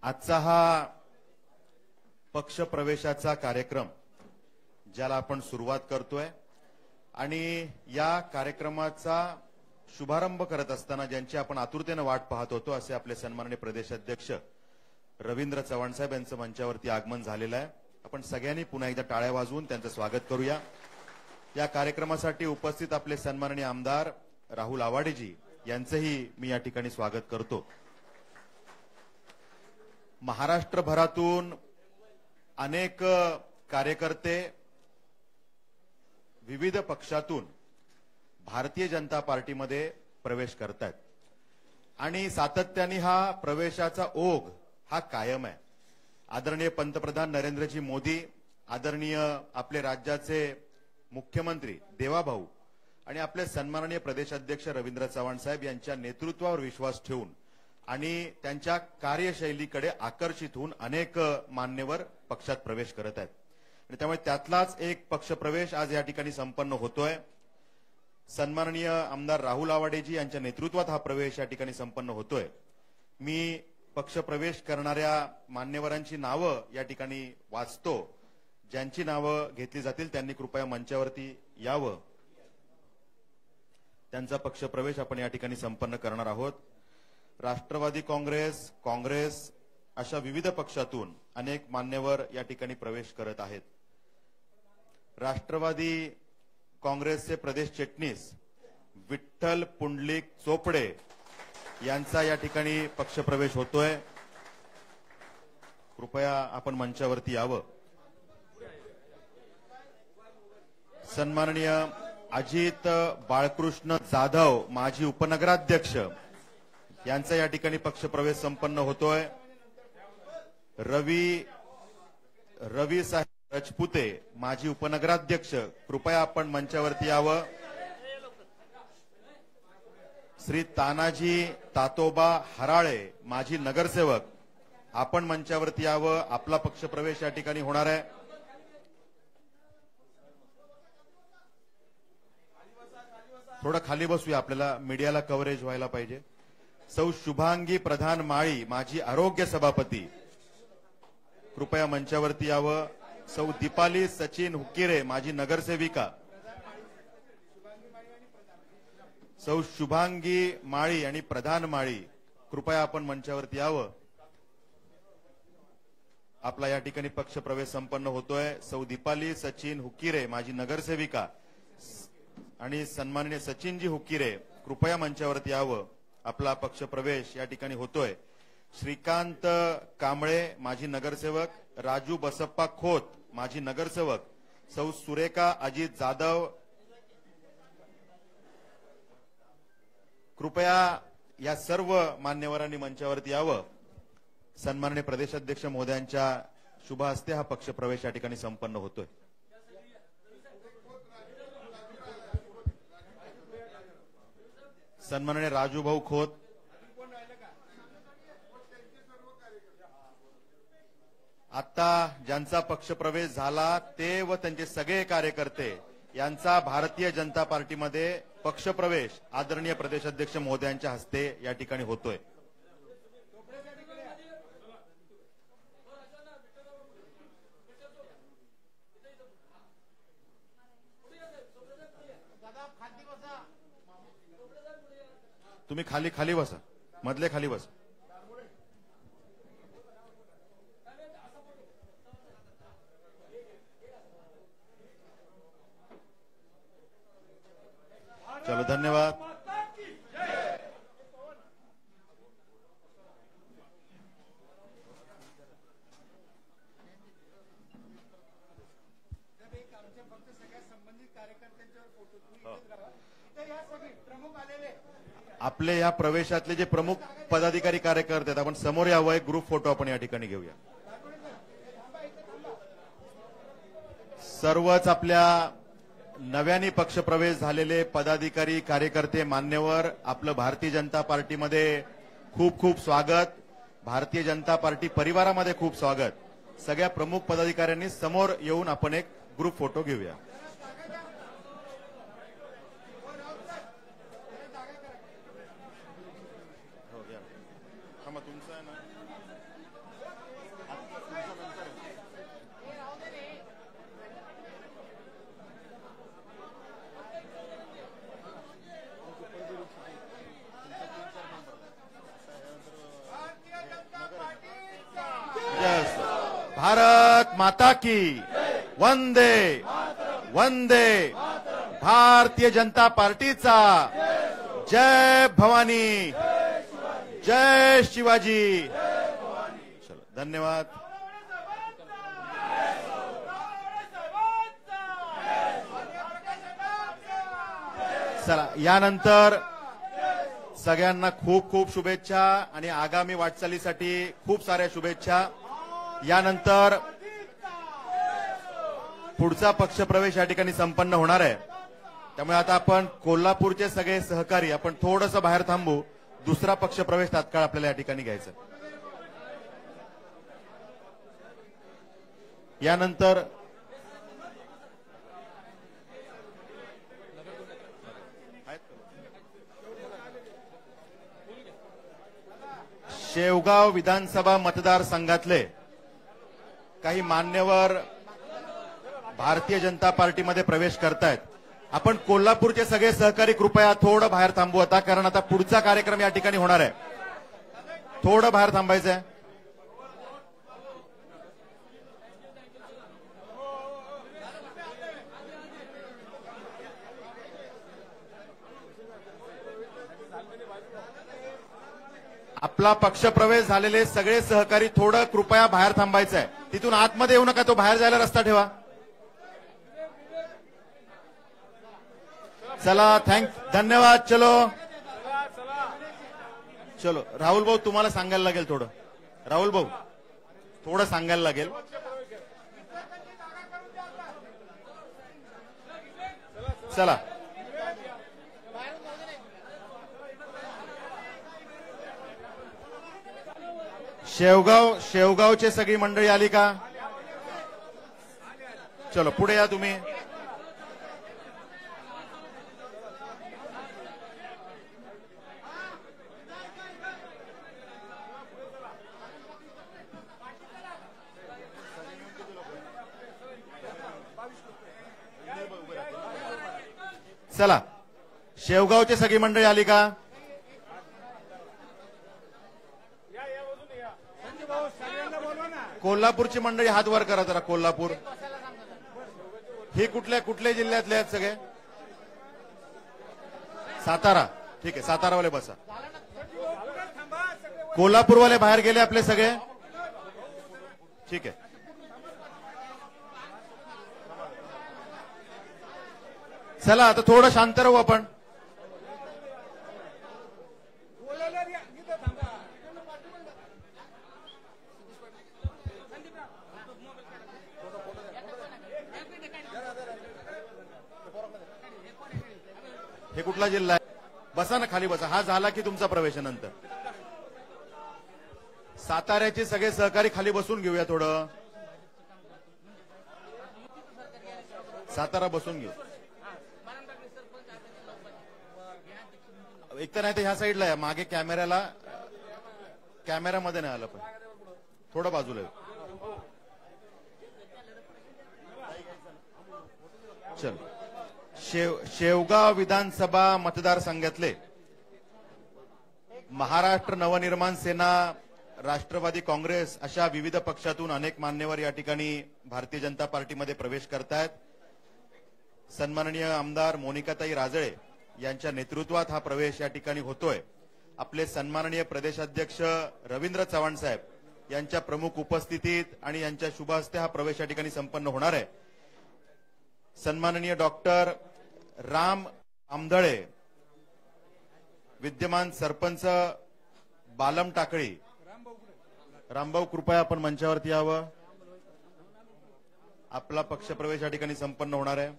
आजचा हा पक्ष प्रवेशाचा कार्यक्रम ज्याला आपण सुरुवात करतोय आणि या कार्यक्रमाचा शुभारंभ करत असताना ज्यांची आपण आतुरतेने वाट पाहत होतो असे आपले सन्माननीय प्रदेशाध्यक्ष रवींद्र चव्हाण साहेब यांचं मंचावरती आगमन झालेलं आहे। आपण सगळ्यांनी पुन्हा एकदा टाळ्या वाजवून त्यांचं स्वागत करूया। या कार्यक्रमासाठी उपस्थित आपले सन्माननीय आमदार राहुल आवाडेजी यांचंही मी या ठिकाणी स्वागत करतो। महाराष्ट्रभरातून अनेक कार्यकर्ते विविध पक्षातून भारतीय जनता पार्टीमध्ये प्रवेश करतात आणि सातत्याने हा प्रवेशाचा ओघ हा कायम आहे। आदरणीय पंतप्रधान नरेंद्रजी मोदी, आदरणीय आपले राज्याचे मुख्यमंत्री देवाभाऊ आणि आपले सन्माननीय प्रदेशाध्यक्ष रवींद्र चव्हाण साहेब यांच्या नेतृत्वावर विश्वास ठेवून आणि त्यांच्या कार्यशैलीकडे आकर्षित होऊन अनेक मान्यवर पक्षात प्रवेश करत आहेत आणि त्यामुळे त्यातलाच एक पक्षप्रवेश आज या ठिकाणी संपन्न होतोय। सन्माननीय आमदार राहुल आवाडेजी यांच्या नेतृत्वात हा प्रवेश या ठिकाणी संपन्न होतोय। मी पक्षप्रवेश करणाऱ्या मान्यवरांची नावं या ठिकाणी वाचतो। ज्यांची नावं घेतली जातील त्यांनी कृपया मंचावरती यावं। त्यांचा पक्षप्रवेश आपण या ठिकाणी संपन्न करणार आहोत। राष्ट्रवादी काँग्रेस अशा विविध पक्षातून अनेक मान्यवर या ठिकाणी प्रवेश करत आहेत। राष्ट्रवादी काँग्रेसचे प्रदेश चिटणीस विठ्ठल पुंडलिक चोपडे यांचा या ठिकाणी पक्षप्रवेश होतोय। कृपया आपण मंचावरती यावं। सन्माननीय अजित बाळकृष्ण जाधव माजी उपनगराध्यक्ष यांचा या ठिकाणी पक्षप्रवेश संपन्न होतोय। रवी साहेब रजपुते माजी उपनगराध्यक्ष, कृपया आपण मंचावरती यावं। श्री तानाजी तातोबा हराळे माजी नगरसेवक, आपण मंचावरती यावं। आपला पक्षप्रवेश या ठिकाणी होणार आहे। थोडं खाली बसूया, आपल्याला मीडियाला कव्हरेज व्हायला पाहिजे। सौ शुभांगी प्रधान माळी माजी आरोग्य सभापती, कृपया मंचावरती यावं। सौ दीपाली सचिन हुक्किरे माजी नगरसेविका, सौ शुभांगी माळी आणि प्रधान माळी, कृपया आपण मंचावरती यावं। आपला या ठिकाणी पक्षप्रवेश संपन्न होतोय। सौ दीपाली सचिन हुक्किरे माजी नगरसेविका आणि सन्माननीय सचिनजी हुक्किरे, कृपया मंचावरती यावं। आपला पक्षप्रवेश या ठिकाणी होतोय। श्रीकांत कांबळे माजी नगरसेवक, राजू बसप्पा खोत माजी नगरसेवक, सौ सुरेखा अजित जाधव, कृपया या सर्व मान्यवरांनी मंचावरती यावं। सन्माननीय प्रदेशाध्यक्ष महोदयांच्या शुभ हस्ते हा पक्षप्रवेश या ठिकाणी संपन्न होतोय। सन्माननीय राजूभाऊ खोत, आता ज्यांचा पक्षप्रवेश झाला ते व त्यांचे सगळे कार्यकर्ते यांचा भारतीय जनता पार्टीमध्ये पक्षप्रवेश आदरणीय प्रदेशाध्यक्ष महोदयांच्या हस्ते या ठिकाणी होतोय। तुम्ही खाली बसा, मधले खाली बसा। चलो, धन्यवाद। आपले या प्रवेशातले जे प्रमुख पदाधिकारी कार्यकर्ते आहेत, आपण समोर यावं। एक ग्रुप फोटो आपण या ठिकाणी घेऊया। सर्वच आपल्या नव्याने पक्षप्रवेश झालेले पदाधिकारी कार्यकर्ते मान्यवर, आपलं भारतीय जनता पार्टीमध्ये खूप खूप स्वागत। भारतीय जनता पार्टी परिवारामध्ये खूप स्वागत। सगळ्या प्रमुख पदाधिकाऱ्यांनी समोर येऊन आपण एक ग्रुप फोटो घेऊया। तुमचं आहे ना? माता की वंदे वंदे भारतीय जनता पार्टीचा जय भवानी जय शिवाजी. चलो धन्यवाद. चला यानंतर सगळ्यांना खूप खूप शुभेच्छा आणि आगामी वाटचालीसाठी खूप साऱ्या शुभेच्छा. यानंतर पुढचा पक्षप्रवेश या ठिकाणी संपन्न होणार आहे. त्यामुळे आता आपण कोल्हापूरचे सगळे सहकारी आपण थोडंसं बाहेर थांबू. दुसरा पक्षप्रवेश तात्काळ आपल्याला या ठिकाणी घ्यायचा. यानंतर शेवगाव विधानसभा मतदारसंघातले काही मान्यवर भारतीय जनता पार्टीमध्ये प्रवेश करतायत. आपण कोल्हापूरचे सगळे सहकारी कृपया थोडं बाहेर थांबू आता, कारण आता पुढचा कार्यक्रम या ठिकाणी होणार आहे. थोडं बाहेर थांबायचं आहे. आपला पक्षप्रवेश झालेले सगळे सहकारी थोडं कृपया बाहेर थांबायचं आहे. तिथून आतमध्ये येऊ नका, तो बाहेर जायला रस्ता ठेवा. चला धन्यवाद. चलो चलो राहुल भाऊ तुम्हाला सांगायला लागेल थोडं. राहुल भाऊ थोडं सांगायला लागेल. चला शेवगावचे सगळी मंडळी आली का? चलो पुढे या तुम्ही. चला शेवगावची सगळी मंडळी आली का? कोल्हापूरची मंडळी हात वर करा जरा. कोल्हापूर हे कुठल्या जिल्ह्यातले आहेत सगळे? सातारा. ठीक आहे सातारावाले बसा. कोल्हापूरवाले बाहेर गेले आपले सगळे. ठीक आहे. चला आता थोडं शांत राहू आपण. हे कुठला जिल्हा आहे? बसा ना खाली बसा. हा झाला की तुमचा प्रवेशानंतर. साताऱ्याचे सगळे सहकारी खाली बसून घेऊया थोडं. सातारा बसून घेऊ. एक तर नाही तर ह्या साईडला आहे मागे. कॅमेरामध्ये नाही आलं पण थोडं बाजूला आहे. चल शेवगाव विधानसभा मतदारसंघातले महाराष्ट्र नवनिर्माण सेना, राष्ट्रवादी काँग्रेस अशा विविध पक्षातून अनेक मान्यवर या ठिकाणी भारतीय जनता पार्टीमध्ये प्रवेश करतायत. सन्माननीय आमदार मोनिकाताई राजळे यांच्या नेतृत्वात हा प्रवेश या ठिकाणी होतोय. आपले सन्माननीय प्रदेशाध्यक्ष रवींद्र चव्हाण साहेब यांच्या प्रमुख उपस्थितीत आणि यांच्या शुभ हस्ते हा प्रवेश या ठिकाणी संपन्न होणार आहे. सन्माननीय डॉक्टर राम आमदळे, विद्यमान सरपंच बालम टाकळी. रामभाऊ कृपया आपण मंचावरती यावं. आपला पक्षप्रवेश या ठिकाणी संपन्न होणार आहे.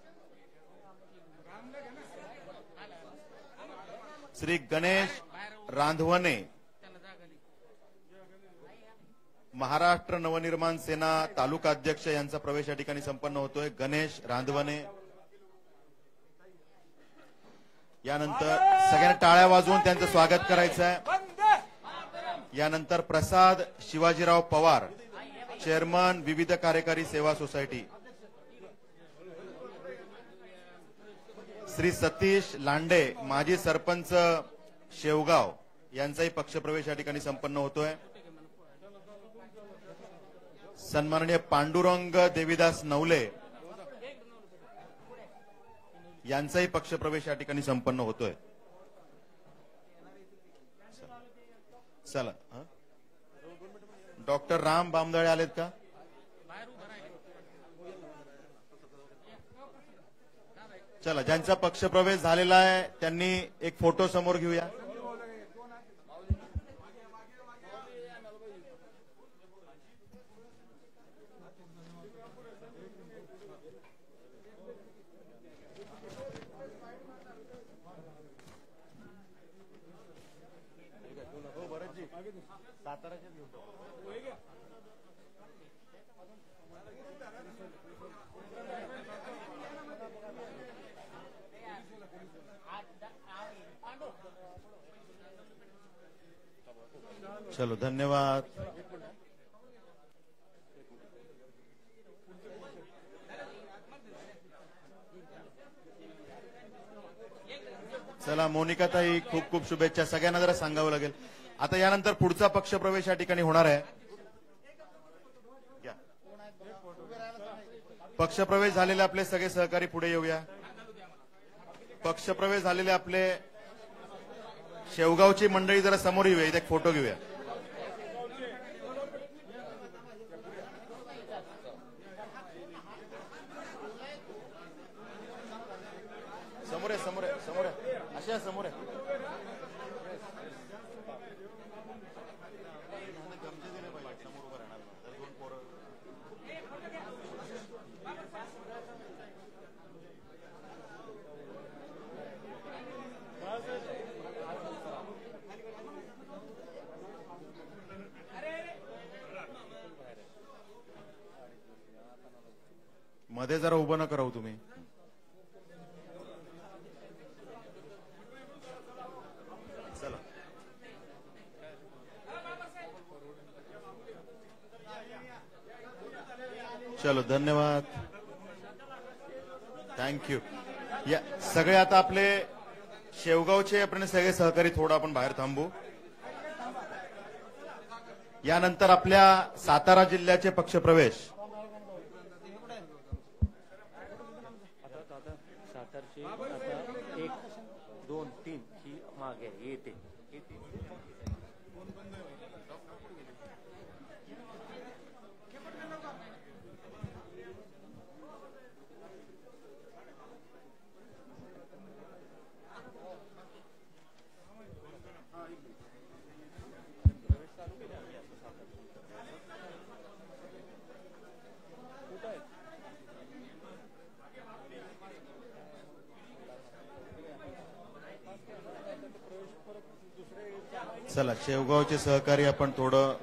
श्री गणेश रांधवने, महाराष्ट्र नवनिर्माण सेना तालुका अध्यक्ष यांचा प्रवेश या ठिकाणी संपन्न होतोय. गणेश रांधवने. यानंतर सगळ्यांना टाळ्या वाजवून त्यांचं स्वागत करायचं आहे. यानंतर प्रसाद शिवाजीराव पवार, चेअरमन विविध कार्यकारी सेवा सोसायटी. श्री सतीश लांडे, माजी सरपंच शेवगाव, यांचाही पक्षप्रवेश या ठिकाणी संपन्न होतोय. सन्माननीय पांडुरंग देवीदास नवले यांचाही पक्षप्रवेश या ठिकाणी संपन्न होतोय. चला, डॉक्टर राम बामदळे आलेत का? चला, ज्यांचा पक्षप्रवेश झालेला आहे त्यांनी एक फोटो समोर घेऊया. चलो, धन्यवाद. चला, मोनिकाताई, खूप खूप शुभेच्छा. सगळ्यांना जरा सांगावं लागेल. आता यानंतर पुढचा पक्षप्रवेश या ठिकाणी होणार आहे. पक्षप्रवेश झालेले आपले सगळे सहकारी पुढे येऊया. पक्षप्रवेश झालेले आपले शेवगावची मंडळी जरा समोर येऊया. इथे एक फोटो घेऊया. समोर आहे, समोर आहे, समोर आहे, अशा समोर आहे. मध्ये जरा उभं नका राहू तुम्ही. चला, चलो, धन्यवाद, थँक्यू. या सगळे आता आपले शेवगावचे आपण सगळे सहकारी थोडं आपण बाहेर थांबू. यानंतर आपल्या सातारा जिल्ह्याचे पक्षप्रवेश. सातारचे आता 1, 2, 3 ही मागे येते. चला, शेवगावचे सहकारी आपण थोडं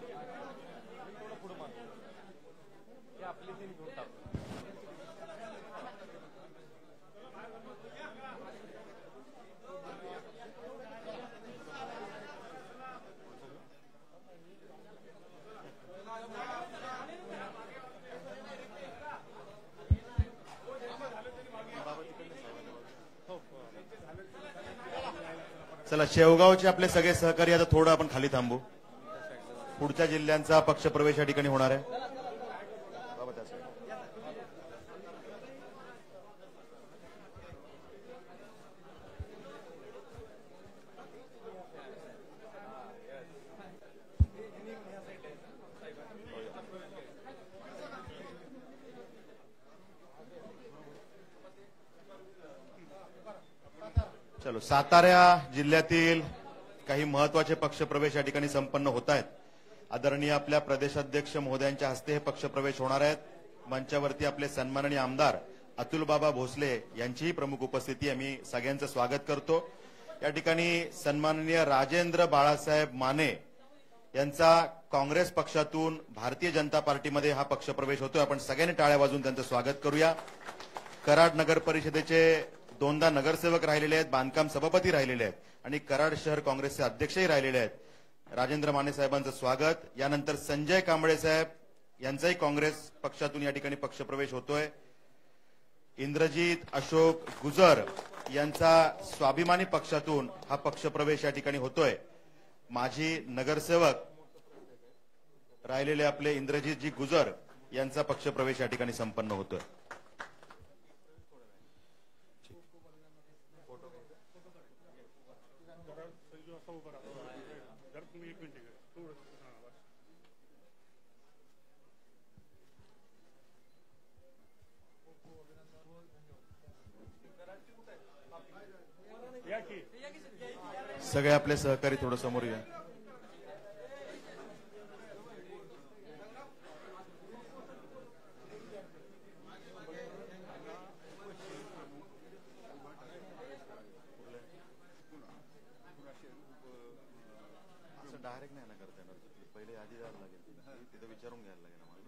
चला, शेवगावचे आपले सगळे सहकारी आता थोडं आपण खाली थांबू. पुढच्या जिल्ह्यांचा पक्षप्रवेश या ठिकाणी होणार आहे. चलो, सातारा जिल्ह्यातील काही महत्वाचे पक्षप्रवेश या ठिकाणी संपन्न होत आहेत. आदरणीय आपल्या प्रदेशाध्यक्ष महोदयांच्या हस्ते हे पक्षप्रवेश होणार आहेत. मंचावरती आपले सन्माननीय आमदार अतुलबाबा भोसले यांचीही प्रमुख उपस्थिती. आम्ही सगळ्यांचं स्वागत करतो. या ठिकाणी सन्माननीय राजेंद्र बाळासाहेब माने यांचा काँग्रेस पक्षातून भारतीय जनता पार्टीमध्ये हा पक्षप्रवेश होतोय. आपण सगळ्यांनी टाळ्या वाजवून त्यांचं स्वागत करूया. कराड नगर परिषदेचे 2दा नगरसेवक राहिलेले आहेत, बांधकाम सभापती राहिलेले आहेत आणि कराड शहर काँग्रेसचे अध्यक्षही राहिलेले आहेत. राजेंद्र माने साहेबांचं स्वागत. यानंतर संजय कांबळे साहेब यांचाही काँग्रेस पक्षातून या ठिकाणी पक्षप्रवेश होतोय. इंद्रजीत अशोक गुजर यांचा स्वाभिमानी पक्षातून हा पक्षप्रवेश या ठिकाणी होतोय. माजी नगरसेवक राहिलेले आपले इंद्रजीतजी गुजर यांचा पक्षप्रवेश या ठिकाणी संपन्न होतोय. सगळे आपले सहकारी थोडं समोर या. असं डायरेक्ट नाही ना करता येणार. पहिले आधी जायला लागेल, तिथं विचारून घ्यायला लागेल आम्हाला.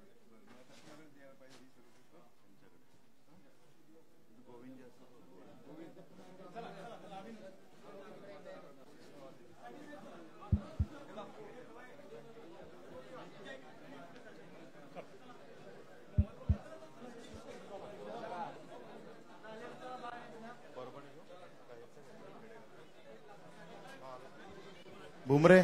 भुमरे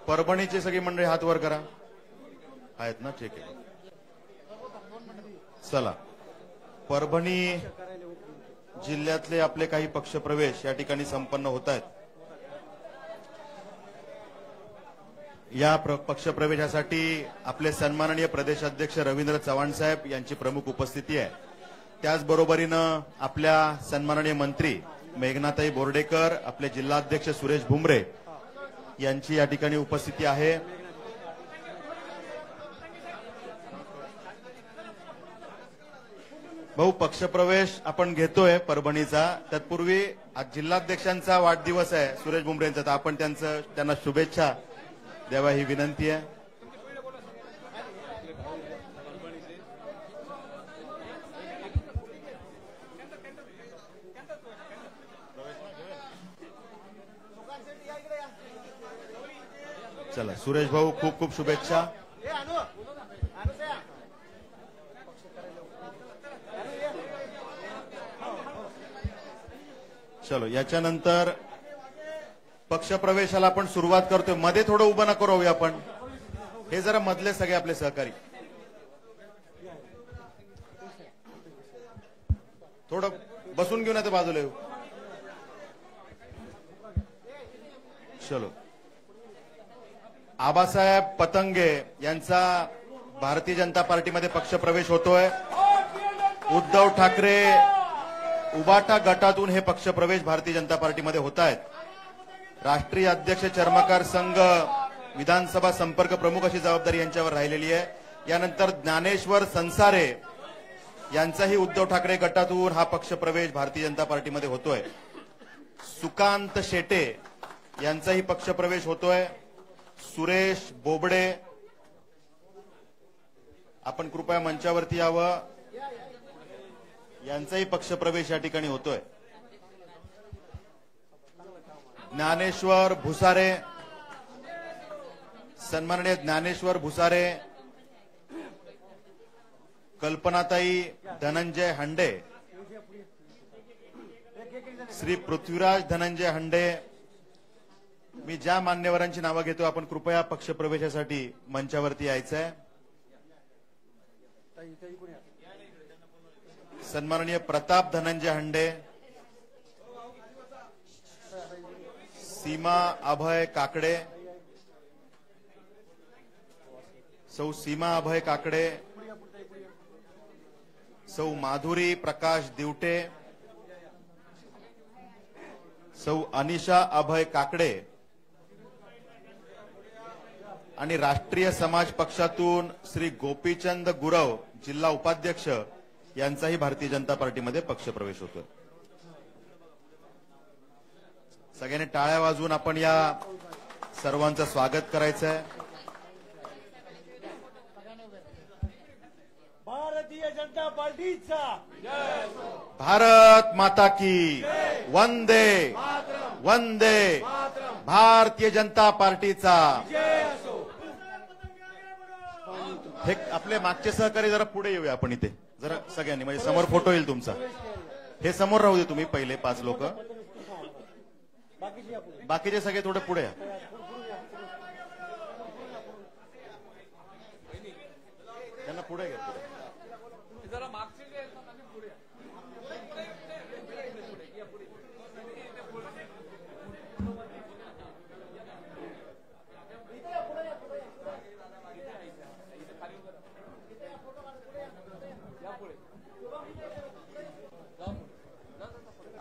परभणीचे सगळी मंडळी हात वर करा. आहेत ना? ठीक आहे. चला, परभणी जिल्ह्यातले आपले काही पक्षप्रवेश या ठिकाणी संपन्न होत आहेत. या पक्षप्रवेशासाठी आपले सन्माननीय प्रदेशाध्यक्ष रवींद्र चव्हाण साहेब यांची प्रमुख उपस्थिती आहे. त्याचबरोबरीनं आपल्या सन्माननीय मंत्री मेघनाताई बोर्डेकर, आपले जिल्हाध्यक्ष सुरेश भुमरे यांची या ठिकाणी उपस्थिती आहे. भाऊ, पक्षप्रवेश आपण घेतोय परभणीचा. तत्पूर्वी आज जिल्हाध्यक्षांचा वाढदिवस आहे सुरेश भुमरेंचा, तर आपण त्यांना शुभेच्छा द्यावा ही विनंती आहे. चला सुरेश भाऊ, खूप खूप शुभेच्छा. चलो, याच्यानंतर पक्षप्रवेशाला आपण सुरुवात करतोय. मध्ये थोडं उभं नका राहूया आपण. हे जरा मधले सगळे आपले सहकारी थोडं बसून घेऊन आता बाजूला येऊ. चलो, आबासाहेब पतंगे यांचा भारतीय जनता पार्टीमध्ये पक्षप्रवेश होतोय. उद्धव ठाकरे उबाटा गटातून हे पक्षप्रवेश भारतीय जनता पार्टीमध्ये होत आहेत. राष्ट्रीय अध्यक्ष चर्मकार संघ विधानसभा संपर्क प्रमुख अशी जबाबदारी यांच्यावर राहिलेली आहे. यानंतर ज्ञानेश्वर संसारे यांचाही उद्धव ठाकरे गटातून हा पक्षप्रवेश भारतीय जनता पार्टीमध्ये होतोय. सुकांत शेटे यांचाही पक्षप्रवेश होतोय. सुरेश बोबडे, आपण कृपया मंचावरती यावं. यांचाही पक्षप्रवेश या ठिकाणी होतोय. ज्ञानेश्वर भुसारे, सन्माननीय ज्ञानेश्वर भुसारे, कल्पनाताई धनंजय हंडे, श्री पृथ्वीराज धनंजय हंडे. मी ज्या मान्यवरांची नावं घेतो आपण कृपया पक्षप्रवेशासाठी मंचावरती यायचंय. सन्माननीय प्रताप धनंजय हंडे, सीमा अभय काकडे, सौ सीमा अभय काकडे, सौ माधुरी प्रकाश दिवटे, सौ अनिशा अभय काकडे आणि राष्ट्रीय समाज पक्षातून श्री गोपीचंद गुरव जिल्हा उपाध्यक्ष यांचाही भारतीय जनता पार्टीमध्ये पक्षप्रवेश होतोय. सगळ्यांनी टाळ्या वाजवून आपण या सर्वांचं स्वागत करायचंय. भारतीय जनता पार्टीचा भारत माता की वंदे वंदे. भारतीय जनता पार्टीचा. हे आपले मागचे सहकारी जरा पुढे येऊया आपण इथे जरा सगळ्यांनी, म्हणजे समोर फोटो येईल तुमचा. हे समोर राहू दे तुम्ही पहिले 5 लोक. बाकीचे सगळे थोडे पुढे या. त्यांना पुढे घ्या. जरा मागचे जे आहेत ना त्यांनी पुढे या.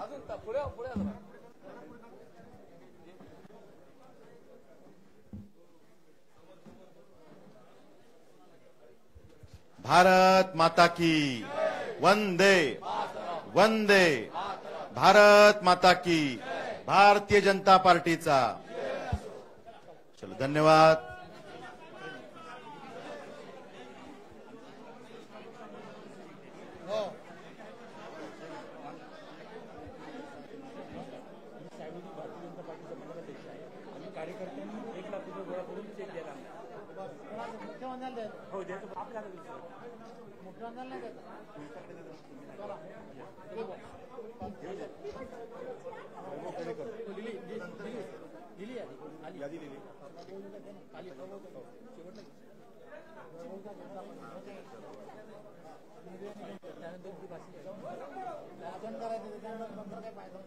अजून पुढे पुढे जरा. भारत माता की वंदे वंदे. भारत माता की. भारतीय जनता पार्टीचा. चलो धन्यवाद. कार्यकर्त्यांनी 1 लाख रुपये गोळा करून चेक द्यायला हो देतो आपल्याला मुख्यमंत्र्यांना नाही देत. यादी लिहिली त्यानंतर ती भाषण करायचं त्यानंतर काय फायदा.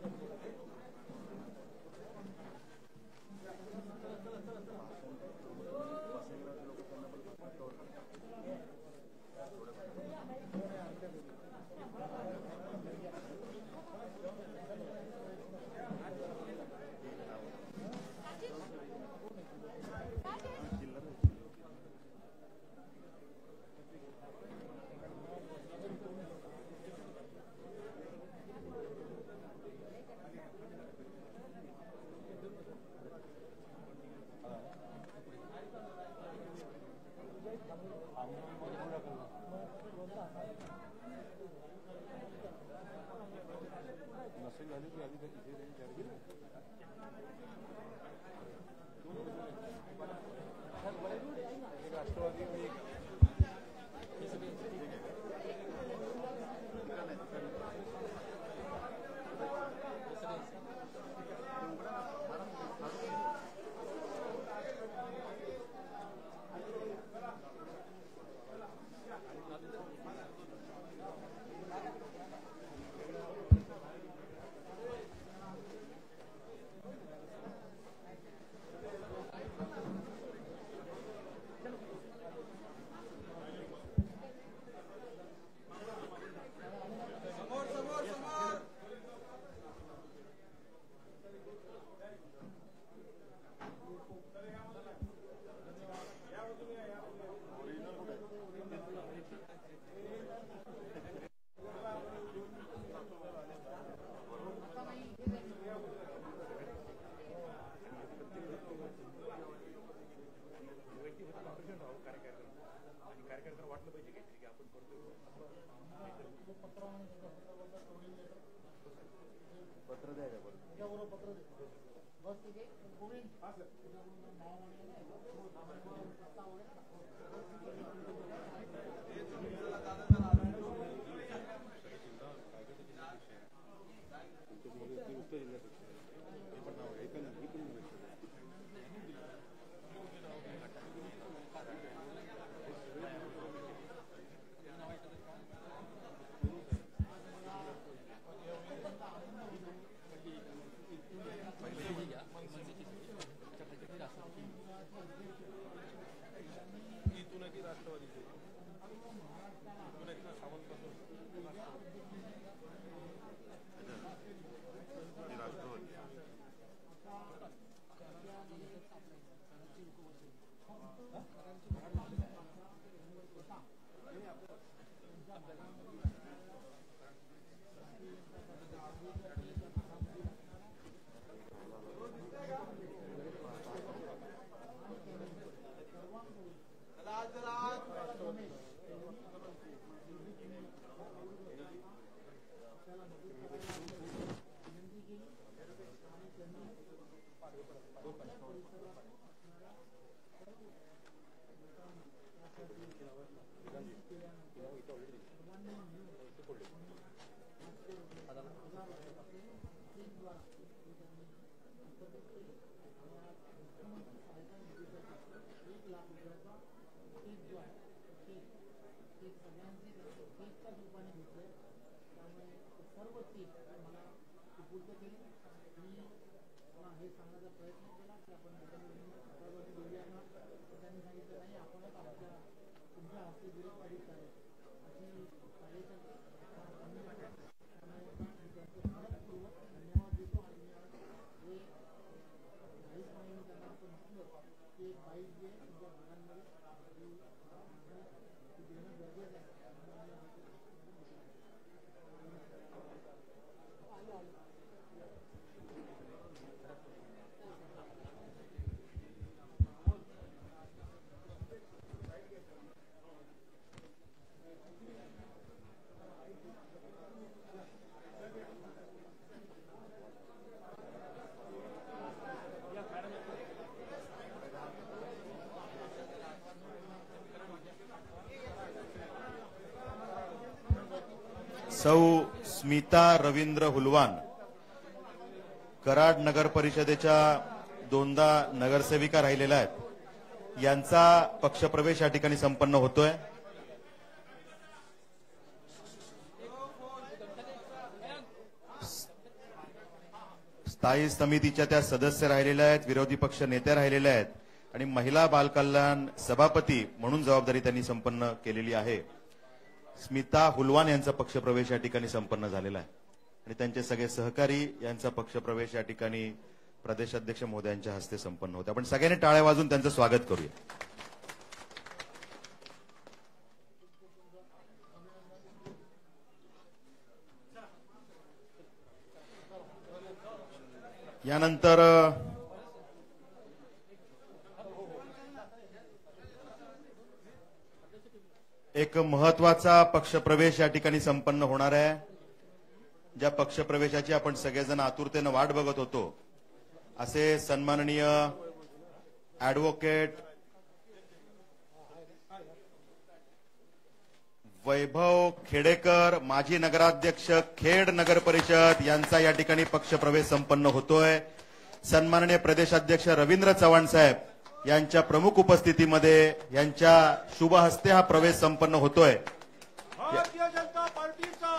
सौ स्मिता रवींद्र हुलवान कराड नगर परिषदेच्या दोनदा नगरसेविका राहिलेल्या आहेत, यांचा पक्षप्रवेश या ठिकाणी संपन्न होतोय. स्थायी समितीच्या त्या सदस्य राहिलेल्या आहेत, विरोधी पक्ष नेते राहिलेले आहेत आणि महिला बालकल्याण सभापती म्हणून जबाबदारी त्यांनी संपन्न केलेली आहे. स्मिता हुलवान यांचा पक्षप्रवेश या ठिकाणी संपन्न झालेला आहे आणि त्यांचे सगळे सहकारी यांचा पक्षप्रवेश या ठिकाणी प्रदेशाध्यक्ष महोदयांच्या हस्ते संपन्न होते. आपण सगळ्यांनी टाळ्या वाजून त्यांचं स्वागत करूया. यानंतर एक महत्वाचा पक्षप्रवेश या ठिकाणी संपन्न होणार आहे. ज्या पक्षप्रवेशाची आपण सगळेजण आतुरतेनं वाट बघत होतो, असे सन्माननीय ऍडव्होकेट वैभव खेडेकर, माजी नगराध्यक्ष खेड नगर परिषद यांचा या ठिकाणी पक्षप्रवेश संपन्न होतोय. सन्माननीय प्रदेशाध्यक्ष रवींद्र चव्हाण साहेब यांच्या प्रमुख उपस्थितीमध्ये यांच्या शुभ हस्ते हा प्रवेश संपन्न होतोय. भारतीय जनता पार्टीचा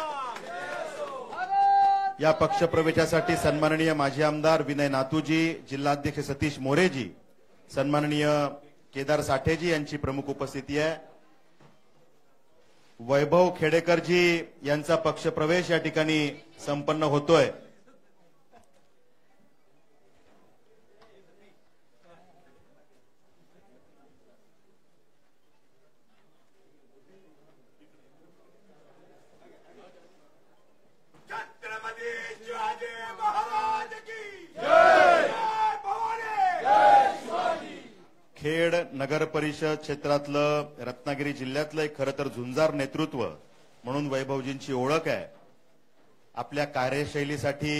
या पक्षप्रवेशासाठी सन्माननीय माजी आमदार विनय नातूजी, जिल्हाध्यक्ष सतीश मोरेजी, सन्माननीय केदार साठेजी यांची प्रमुख उपस्थिती आहे. वैभव खेडेकरजी यांचा पक्षप्रवेश या ठिकाणी संपन्न होतोय. छत्रपती शिवाजी महाराज की जय. भवानी जय शिवाजी. खेड नगर परिषद क्षेत्रातलं, रत्नागिरी जिल्ह्यातलं एक खरं तर झुंजार नेतृत्व म्हणून वैभवजींची ओळख आहे. आपल्या कार्यशैलीसाठी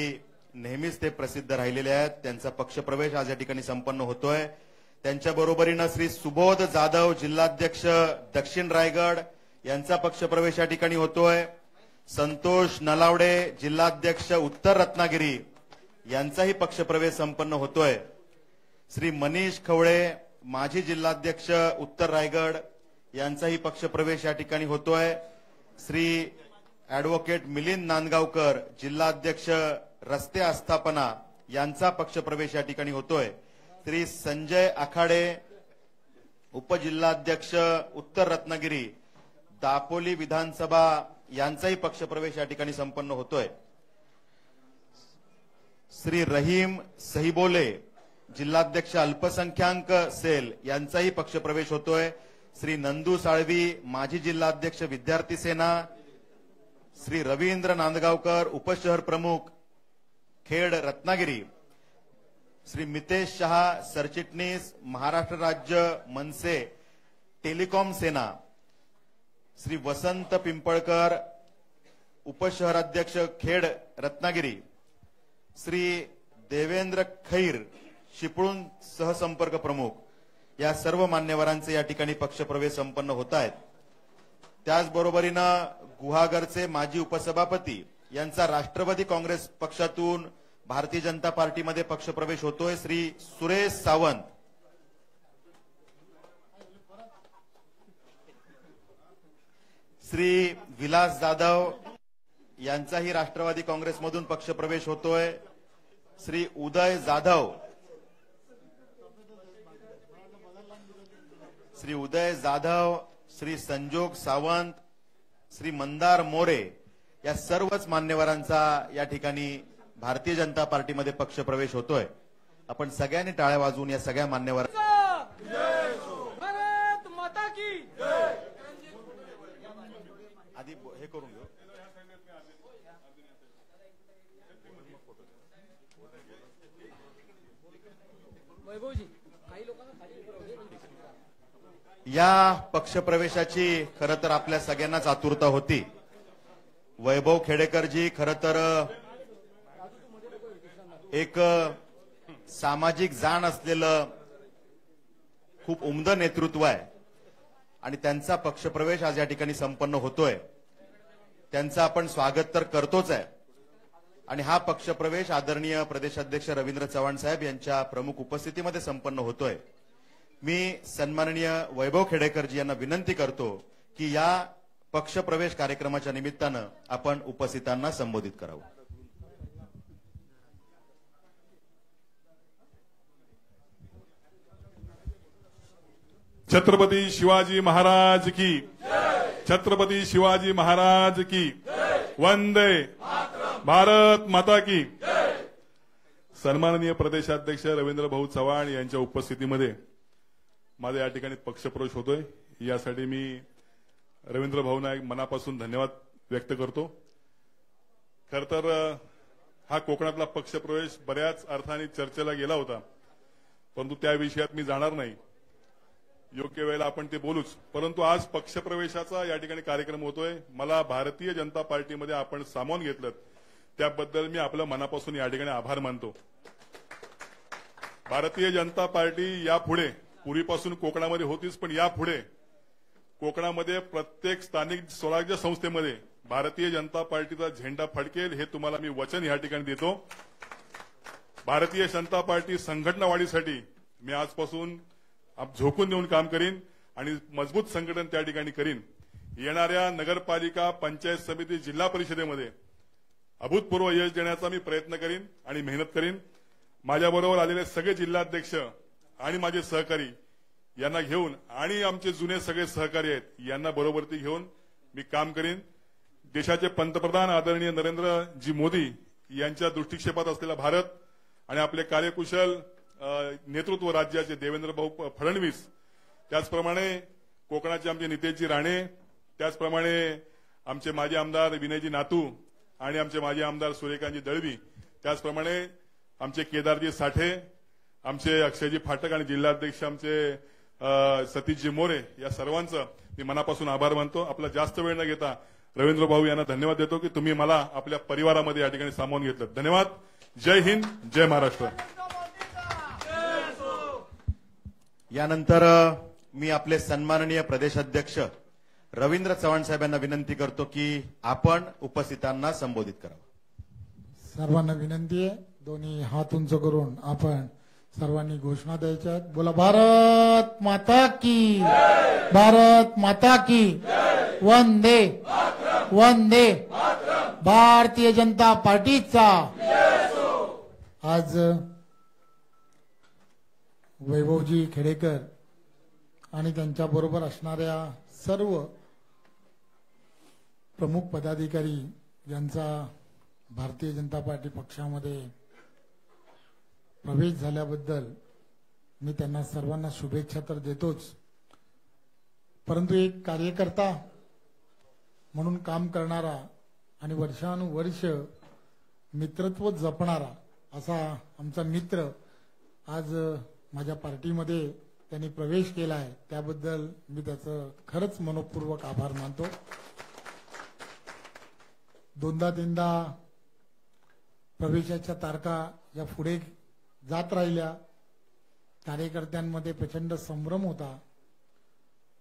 नेहमीच ते प्रसिद्ध राहिलेले आहेत. त्यांचा पक्षप्रवेश आज या ठिकाणी संपन्न होतोय. त्यांच्या बरोबरीनं श्री सुबोध जाधव, जिल्हाध्यक्ष दक्षिण रायगड यांचा पक्षप्रवेश या ठिकाणी होतोय. संतोष नलावडे, जिल्हाध्यक्ष उत्तर रत्नागिरी यांचाही पक्षप्रवेश संपन्न होतोय. श्री मनीष खवळे, माजी जिल्हाध्यक्ष उत्तर रायगड यांचाही पक्षप्रवेश या ठिकाणी होतोय. श्री ऍडव्होकेट मिलिंद नांदगावकर, जिल्हाध्यक्ष रस्ते आस्थापना यांचा पक्षप्रवेश या ठिकाणी होतोय. श्री संजय आखाडे, उपजिल्हाध्यक्ष उत्तर रत्नागिरी दापोली विधानसभा यांचाही पक्षप्रवेश या ठिकाणी संपन्न होतोय. श्री रहीम सहीबोले, जिल्हाध्यक्ष अल्पसंख्याक सेल यांचाही पक्षप्रवेश होतोय. श्री नंदू साळवी, माजी जिल्हाध्यक्ष विद्यार्थी सेना. श्री रवींद्र नांदगावकर, उपशहर प्रमुख खेड रत्नागिरी. श्री मितेश शहा, सरचिटणीस महाराष्ट्र राज्य मनसे टेलिकॉम सेना. श्री वसंत पिंपळकर, उपशहराध्यक्ष खेड रत्नागिरी. श्री देवेंद्र खैर, चिपळूण सहसंपर्क प्रमुख. या सर्व मान्यवरांचे या ठिकाणी पक्षप्रवेश संपन्न होत आहेत. त्याचबरोबरीनं गुहागरचे माजी उपसभापती यांचा राष्ट्रवादी काँग्रेस पक्षातून भारतीय जनता पार्टीमध्ये पक्षप्रवेश होतोय. श्री सुरेश सावंत. श्री विलास जाधव यांचाही राष्ट्रवादी काँग्रेसमधून पक्षप्रवेश होतोय. श्री उदय जाधव, श्री उदय जाधव, श्री संजोग सावंत, श्री मंदार मोरे या सर्वच मान्यवरांचा या ठिकाणी भारतीय जनता पार्टीमध्ये पक्षप्रवेश होतोय. आपण सगळ्यांनी टाळ्या वाजवून या सगळ्या मान्यवरांचा भारत माता की जय. आधी हे करून घेऊ. या पक्षप्रवेशाची खरं तर आपल्या सगळ्यांनाच आतुरता होती. वैभव खेडेकरजी खरं तर एक सामाजिक जाण असलेलं खूप उमद नेतृत्व आहे आणि त्यांचा पक्षप्रवेश आज या ठिकाणी संपन्न होतोय. त्यांचं आपण स्वागत तर करतोच आहे आणि हा पक्षप्रवेश आदरणीय प्रदेशाध्यक्ष रवींद्र चव्हाण साहेब यांच्या प्रमुख उपस्थितीमध्ये संपन्न होतोय. मी सन्माननीय वैभव खेडेकरजी यांना विनंती करतो की या पक्षप्रवेश कार्यक्रमाच्या निमित्तानं आपण उपस्थितांना संबोधित करावं. छत्रपती शिवाजी महाराज की, छत्रपती शिवाजी महाराज की, वंदे भारत माता की. सन्माननीय प्रदेशाध्यक्ष रवींद्र भाऊ चव्हाण यांच्या उपस्थितीमध्ये माझा या ठिकाणी पक्षप्रवेश होतोय. यासाठी मी रवींद्र भाऊंना मनापासून धन्यवाद व्यक्त करतो. खर तर हा कोकणातला पक्षप्रवेश बऱ्याच अर्थाने चर्चेला गेला होता, परंतु त्या विषयात मी जाणार नाही. योग्य वेळेला आपण ते बोलूच. परंतु आज पक्षप्रवेशाचा या ठिकाणी कार्यक्रम होतोय. मला भारतीय जनता पार्टीमध्ये आपण सामावून घेतलं त्याबद्दल मी आपल्या मनापासून या ठिकाणी आभार मानतो. भारतीय जनता पार्टी यापुढे, पूर्वीपासून कोकणामध्ये होतीच, पण यापुढे कोकणामध्ये प्रत्येक स्थानिक स्वराज्य संस्थेमध्ये भारतीय जनता पार्टीचा झेंडा फडकेल हे तुम्हाला मी वचन या ठिकाणी देतो. भारतीय जनता पार्टी संघटना वाढीसाठी मी आजपासून झोकून देऊन काम करीन आणि मजबूत संघटन त्या ठिकाणी करीन. येणाऱ्या नगरपालिका, पंचायत समिती, जिल्हा परिषदेमध्ये अभूतपूर्व यश देण्याचा मी प्रयत्न करीन आणि मेहनत करीन. माझ्याबरोबर आलेले सगळे जिल्हाध्यक्ष आणि माझे सहकारी यांना घेऊन आणि आमचे जुने सगळे सहकारी आहेत यांना बरोबरती घेऊन मी काम करीन. देशाचे पंतप्रधान आदरणीय नरेंद्रजी मोदी यांच्या दृष्टिक्षेपात असलेला भारत आणि आपले कार्यकुशल नेतृत्व राज्याचे देवेंद्र भाऊ फडणवीस, त्याचप्रमाणे कोकणाचे आमचे नितेशजी राणे, त्याचप्रमाणे आमचे माजी आमदार विनयजी नातू आणि आमचे माजी आमदार सूर्यकांतजी दळवी, त्याचप्रमाणे आमचे केदारजी साठे, आमचे अक्षयजी फाटक आणि जिल्हाध्यक्ष आमचे सतीशजी मोरे, या सर्वांचं मी मनापासून आभार मानतो. आपला जास्त वेळ न घेता रवींद्र भाऊ यांना धन्यवाद देतो की तुम्ही मला आपल्या परिवारामध्ये या ठिकाणी सामावून घेतलं. धन्यवाद. जय हिंद, जय महाराष्ट्र. यानंतर मी आपले सन्माननीय प्रदेशाध्यक्ष रवींद्र चव्हाण साहेबांना विनंती करतो की आपण उपस्थितांना संबोधित करावं. सर्वांना विनंती आहे, दोन्ही हात उंच करून आपण सर्वांनी घोषणा द्यायच्या आहेत. बोला, भारत माता की, भारत माता की, वंदे वंदे भारतीय जनता पार्टीचा. आज वैभवजी खेडेकर आणि त्यांच्याबरोबर असणाऱ्या सर्व प्रमुख पदाधिकारी यांचा भारतीय जनता पार्टी पक्षामध्ये प्रवेश झाल्याबद्दल मी त्यांना सर्वांना शुभेच्छा तर देतोच, परंतु एक कार्यकर्ता म्हणून काम करणारा आणि वर्षानुवर्ष मित्रत्व जपणारा असा आमचा मित्र आज माझ्या पार्टीमध्ये त्यांनी प्रवेश केला आहे, त्याबद्दल मी त्याचं खरंच मनपूर्वक आभार मानतो. दोनदा तीनदा प्रवेशाच्या तारखा या पुढे जात राहिल्या. कार्यकर्त्यांमध्ये प्रचंड संभ्रम होता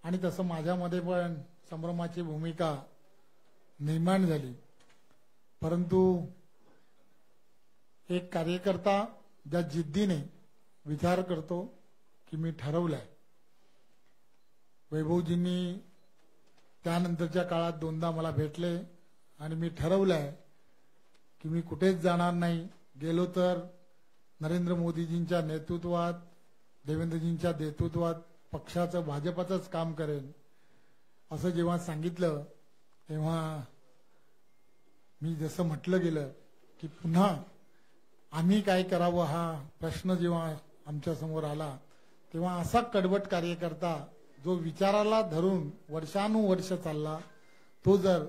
आणि तसं माझ्यामध्ये पण संभ्रमाची भूमिका निर्माण झाली. परंतु एक कार्यकर्ता ज्या जिद्दीने विचार करतो की मी ठरवलंय, वैभवजींनी त्यानंतरच्या काळात दोनदा मला भेटले आणि मी ठरवलंय की मी कुठेच जाणार नाही, गेलो तर नरेंद्र मोदीजींच्या नेतृत्वात, देवेंद्रजींच्या नेतृत्वात पक्षाचं, भाजपाचंच काम करेन. असं जेव्हा सांगितलं तेव्हा मी जसं म्हटलं गेलं की पुन्हा आम्ही काय करावं हा प्रश्न जेव्हा आमच्या समोर आला, तेव्हा असा कडवट कार्यकर्ता जो विचाराला धरून वर्षानुवर्ष चालला, तो जर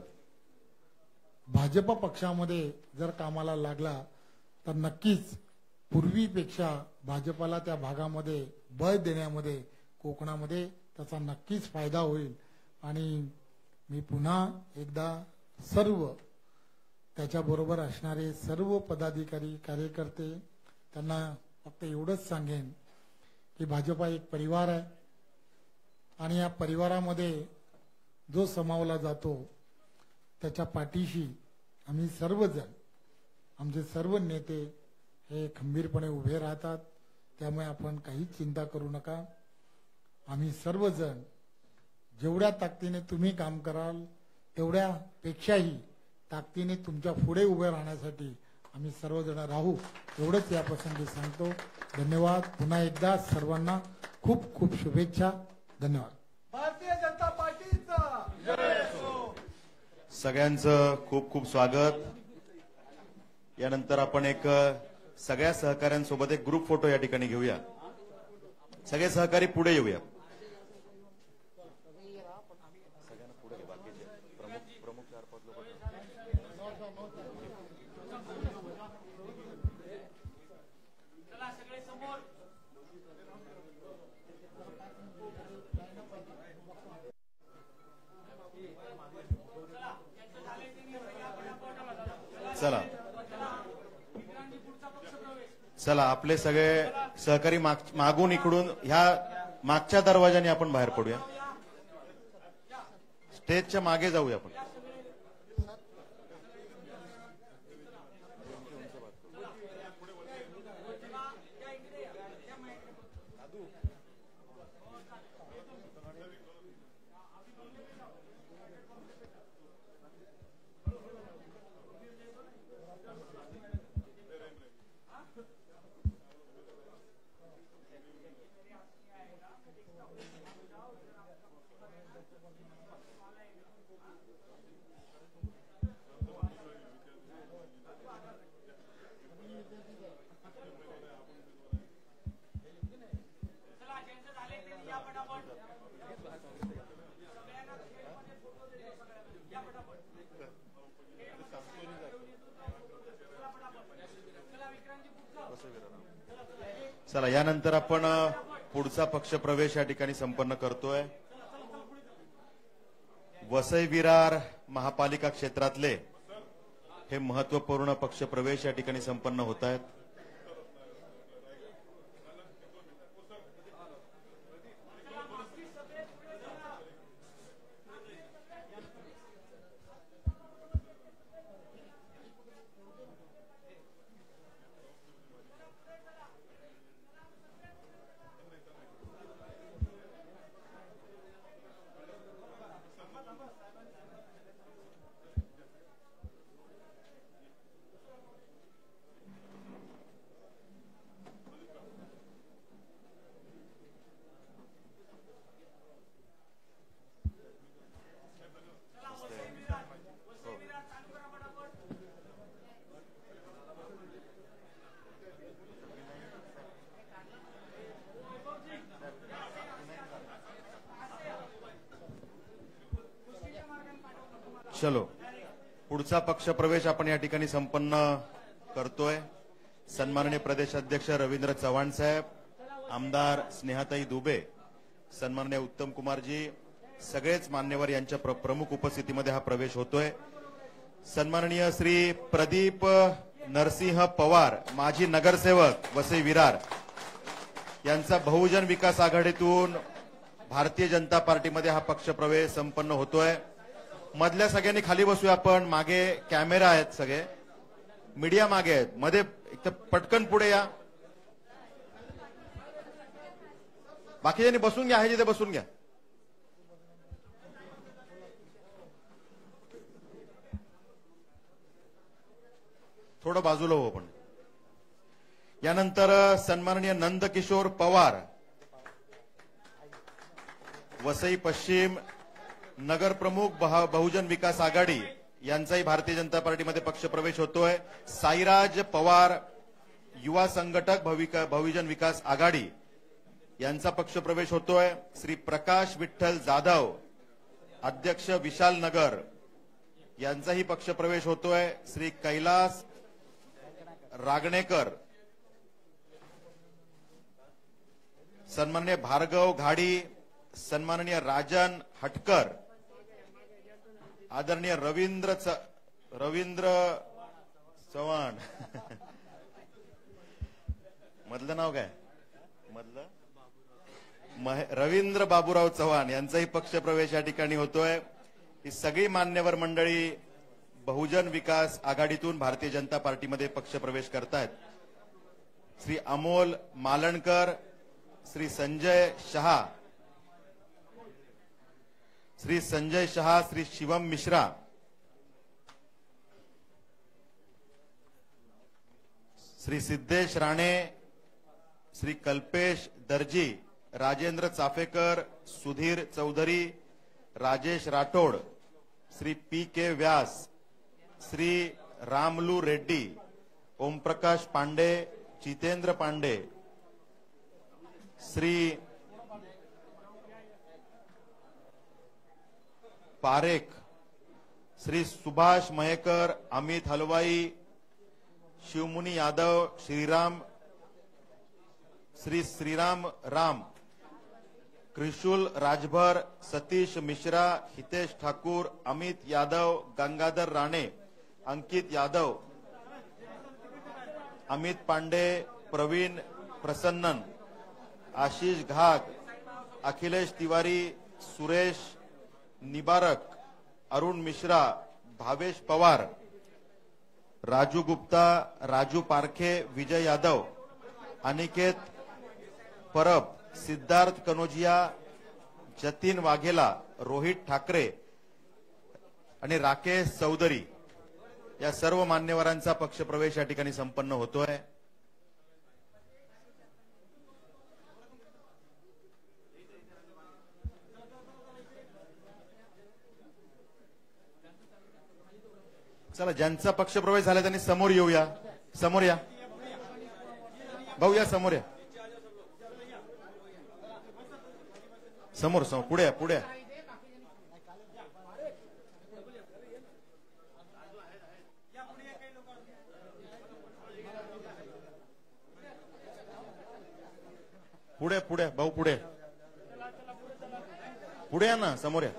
भाजप पक्षामध्ये जर कामाला लागला तर नक्कीच पूर्वीपेक्षा भाजपाला त्या भागामध्ये बळ देण्यामध्ये, कोकणामध्ये त्याचा नक्कीच फायदा होईल. आणि मी पुन्हा एकदा सर्व त्याच्याबरोबर असणारे सर्व पदाधिकारी, कार्यकर्ते त्यांना फक्त एवढंच सांगेन की भाजपा एक परिवार आहे आणि या परिवारामध्ये जो समावला जातो त्याच्या पाठीशी आम्ही सर्वजण, आमचे सर्व नेते हे खंबीरपणे उभे राहतात. त्यामुळे आपण काहीच चिंता करू नका. आम्ही सर्वजण जेवढ्या ताकदीने तुम्ही काम कराल तेवढ्या पेक्षाही ताकदीने तुमच्या पुढे उभे राहण्यासाठी आम्ही सर्वजण राहू, एवढंच या प्रसंगी सांगतो. धन्यवाद. पुन्हा एकदा सर्वांना खूप खूप शुभेच्छा. धन्यवाद. भारतीय जनता पार्टीचा जय हो. सगळ्यांचं खूप खूप स्वागत. यानंतर आपण एक सगळ्या सहकाऱ्यांसोबत एक ग्रुप फोटो या ठिकाणी घेऊया. सगळे सहकारी पुढे येऊया. चला चला, आपले सगळे सहकारी मागून इकडून ह्या मागच्या दरवाजाने आपण बाहेर पडूया. स्टेजच्या मागे जाऊया आपण. चला, यानंतर आपण पुढचा पक्ष प्रवेश या ठिकाणी संपन्न करतोय. वसई विरार महापालिका क्षेत्रातले हे महत्वपूर्ण पक्ष प्रवेश या ठिकाणी संपन्न होत आहेत. चलो, पुढचा पक्ष प्रवेश आपण या ठिकाणी संपन्न करतोय. सन्माननीय प्रदेशाध्यक्ष रवींद्र चव्हाण साहेब, आमदार स्नेहाताई दुबे, सन्माननीय उत्तम कुमारजी, सगळेच मान्यवर यांच्या प्रमुख उपस्थितीमध्ये हा प्रवेश होतोय. सन्माननीय श्री प्रदीप नरसिंह पवार, माजी नगरसेवक वसई विरार, यांचा बहुजन विकास आघाडीतून भारतीय जनता पार्टीमध्ये हा पक्ष प्रवेश संपन्न होतोय. मधल्या सगळ्यांनी खाली बसूया आपण. मागे कॅमेरा आहेत, सगळे मीडिया मागे आहेत. मध्ये एक पटकन पुढे या. बाकीच्यांनी बसून घ्या, आहे जिथे बसून घ्या. थोडं बाजूला हो आपण. यानंतर सन्माननीय नंदकिशोर पवार, वसई पश्चिम नगर प्रमुख बहुजन विकास आघाडी, यांचाही भारतीय जनता पार्टीमध्ये पक्ष प्रवेश होतोय. साईराज पवार, युवा संघटक बहुजन विकास आघाडी, यांचा पक्ष प्रवेश होतोय. श्री प्रकाश विठ्ठल जाधव, अध्यक्ष विशाल नगर, यांचाही पक्ष प्रवेश होतोय. श्री कैलास रागणेकर, सन्माननीय भार्गव घाडी, सन्माननीय राजन हटकर, आदरणीय रवींद्र चव्हाण मधलं नाव काय? रवींद्र बाबूराव चव्हाण यांचाही पक्ष प्रवेश या ठिकाणी होतोय. ही सगळी मान्यवर मंडळी बहुजन विकास आघाडीतून भारतीय जनता पार्टीमध्ये पक्षप्रवेश करतायत श्री अमोल मालणकर, श्री संजय शहा, श्री शिवम मिश्रा, श्री सिद्धेश राणे, श्री कल्पेश दर्जी, राजेंद्र चाफेकर, सुधीर चौधरी, राजेश राठोड, श्री पी के व्यास, श्री रामलू रेड्डी, ओमप्रकाश पांडे, जितेंद्र पांडे, श्री पारेख, श्री सुभाष मयेकर, अमित हलवाई, शिवमुनी यादव, श्री श्रीराम राम, त्रिशूल राजभर, सतीश मिश्रा, हितेश ठाकूर, अमित यादव, गंगाधर राणे, अंकित यादव, अमित पांडे, प्रवीण प्रसन्नन, आशीष घाग, अखिलेश तिवारी, सुरेश निबारक, अरुण मिश्रा, भावेश पवार, राजू गुप्ता, राजू पारखे, विजय यादव, अनिकेत परब, सिद्धार्थ कनोजिया, जतीन वाघेला, रोहित ठाकरे आणि राकेश चौधरी या सर्व मान्यवरांचा पक्षप्रवेश या ठिकाणी संपन्न होतोय. चला, ज्यांचा पक्षप्रवेश झाला त्यांनी समोर येऊया. समोर या भाऊ, या समोर या. समोर समोर पुढे या, पुढे या. पुढे पुढे भाऊ, पुढे पुढे या ना, समोर या.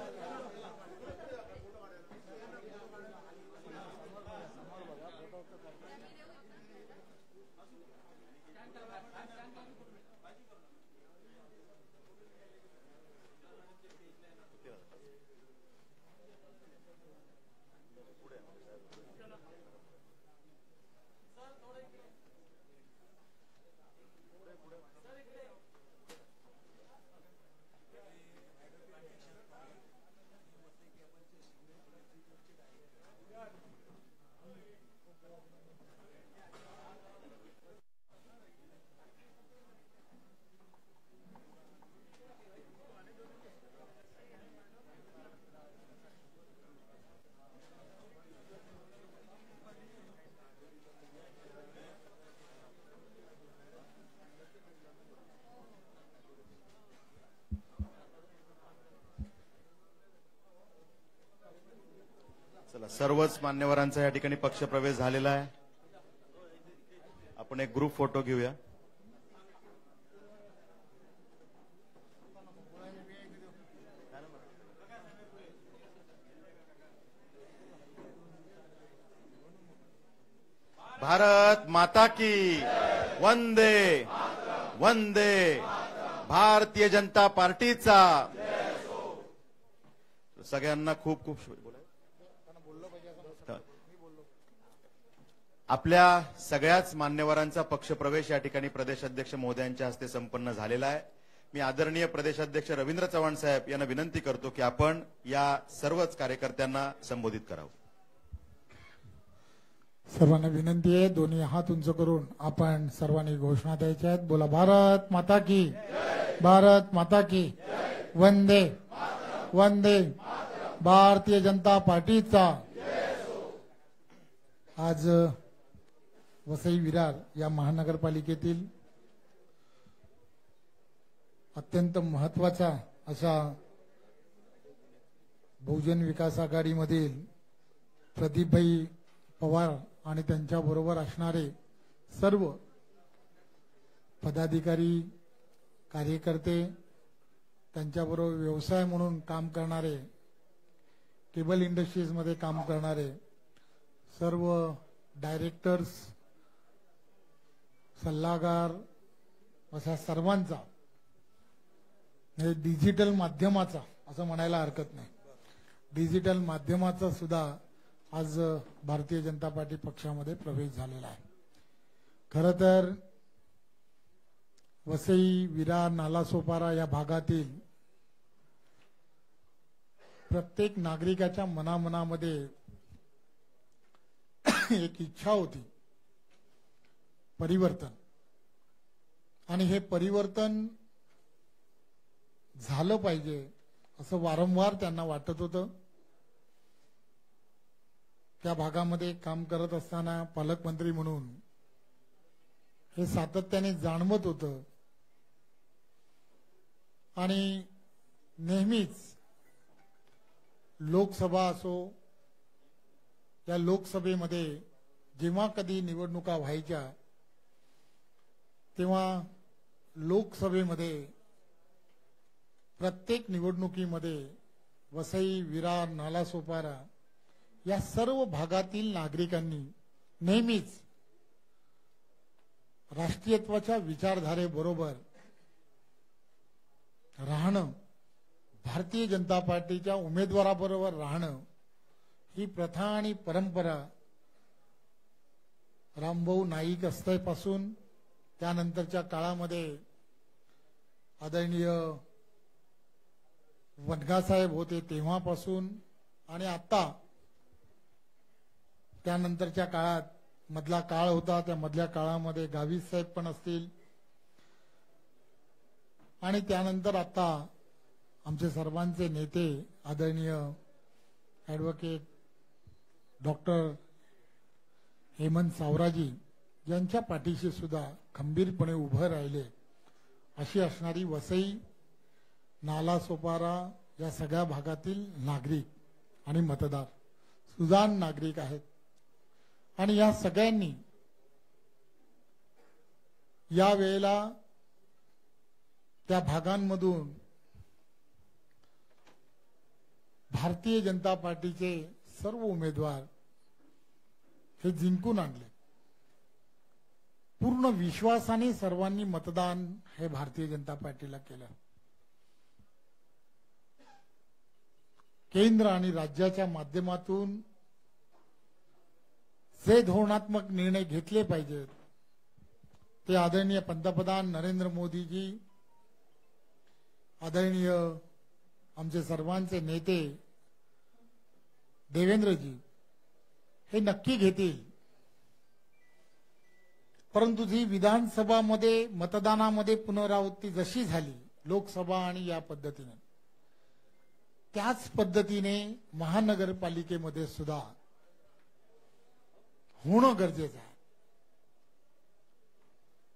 चला, सर्वच मान्यवरांचा या ठिकाणी पक्षप्रवेश झालेला आहे. आपण एक ग्रुप फोटो घेऊया. भारत माता की वंदे वंदे. भारतीय जनता पार्टीचा. सगळ्यांना खूप खूप आपल्या सगळ्याच मान्यवरांचा पक्षप्रवेश या ठिकाणी प्रदेशाध्यक्ष महोदयांच्या हस्ते संपन्न झालेला आहे. मी आदरणीय प्रदेशाध्यक्ष रवींद्र चव्हाण साहेब यांना विनंती करतो की आपण या सर्वच कार्यकर्त्यांना संबोधित करावं. सर्वांना विनंती आहे, दोन्ही हात उंच करून आपण सर्वांनी घोषणा द्यायच्या आहेत. बोला, भारत माता की, भारत माता की, वंदे वंदे. भारतीय जनता पार्टीचा. आज वसई विरार या महानगरपालिकेतील अत्यंत महत्वाचा अशा बहुजन विकास आघाडीमधील प्रदीपभाई पवार आणि त्यांच्याबरोबर असणारे सर्व पदाधिकारी, कार्यकर्ते, त्यांच्याबरोबर व्यवसाय म्हणून काम करणारे, केबल इंडस्ट्रीजमध्ये काम करणारे सर्व डायरेक्टर्स, सल्लागार, अशा सर्वांचा, डिजिटल माध्यमाचा असं म्हणायला हरकत नाही, डिजिटल माध्यमाचा सुद्धा आज भारतीय जनता पार्टी पक्षामध्ये प्रवेश झालेला आहे. खरं तर वसई, विरार, नालासोपारा या भागातील प्रत्येक नागरिकाच्या मनामनामध्ये एक इच्छा होती परिवर्तन, आणि हे परिवर्तन झालं पाहिजे असं वारंवार त्यांना वाटत होतं. त्या भागामध्ये काम करत असताना पालकमंत्री म्हणून हे सातत्याने जाणवत होतं. आणि नेहमीच लोकसभा असो, या लोकसभेमध्ये जेव्हा कधी निवडणुका व्हायच्या तेव्हा लोकसभेमध्ये प्रत्येक निवडणुकीमध्ये वसई, विरार, नालासोपारा या सर्व भागातील नागरिकांनी नेहमीच राष्ट्रीयत्वाच्या विचारधारेबरोबर राहणं, भारतीय जनता पार्टीच्या उमेदवाराबरोबर राहणं ही प्रथा आणि परंपरा रामभाऊ नाईक असतेपासून त्यानंतरच्या काळामध्ये आदरणीय वनगासाहेब होते तेव्हापासून, आणि आता त्यानंतरच्या काळात मधला काळ होता, त्या मधल्या काळामध्ये गावित साहेब पण असतील, आणि त्यानंतर आता आमचे सर्वांचे नेते आदरणीय ॲडव्होकेट डॉक्टर हेमंत सावराजी यांच्या पाठीशी सुद्धा खंबीरपणे उभं राहिले अशी असणारी वसई, नालासोपारा या सगळ्या भागातील नागरिक आणि मतदार सुजाण नागरिक आहेत. आणि या सगळ्यांनी या वेळेला त्या भागांमधून भारतीय जनता पार्टीचे सर्व उमेदवार हे जिंकून आणले. पूर्ण विश्वासाने सर्वांनी मतदान हे भारतीय जनता पार्टीला केलं. केंद्र आणि राज्याच्या माध्यमातून जे धोरणात्मक निर्णय घेतले पाहिजेत ते आदरणीय पंतप्रधान नरेंद्र मोदीजी, आदरणीय आमचे सर्वांचे नेते देवेंद्रजी हे नक्की घेतील. परंतु जी विधानसभामध्ये मतदानामध्ये पुनरावृत्ती जशी झाली लोकसभा आणि या पद्धतीने, त्याच पद्धतीने महानगरपालिकेमध्ये सुद्धा होणं गरजेचं आहे.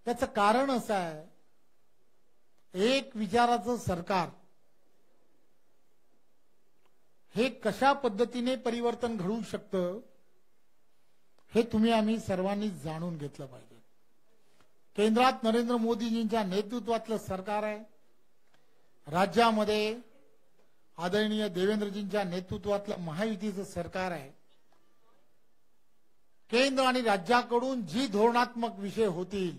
त्याचं कारण असं आहे, एक विचाराचं सरकार हे कशा पद्धतीने परिवर्तन घडवू शकतं हे तुम्ही आम्ही सर्वांनी जाणून घेतलं पाहिजे. केंद्रात नरेंद्र मोदीजींच्या नेतृत्वातलं सरकार आहे, राज्यामध्ये आदरणीय देवेंद्रजींच्या नेतृत्वातलं महायुतीचं सरकार आहे. केंद्र आणि राज्याकडून जी धोरणात्मक विषय होतील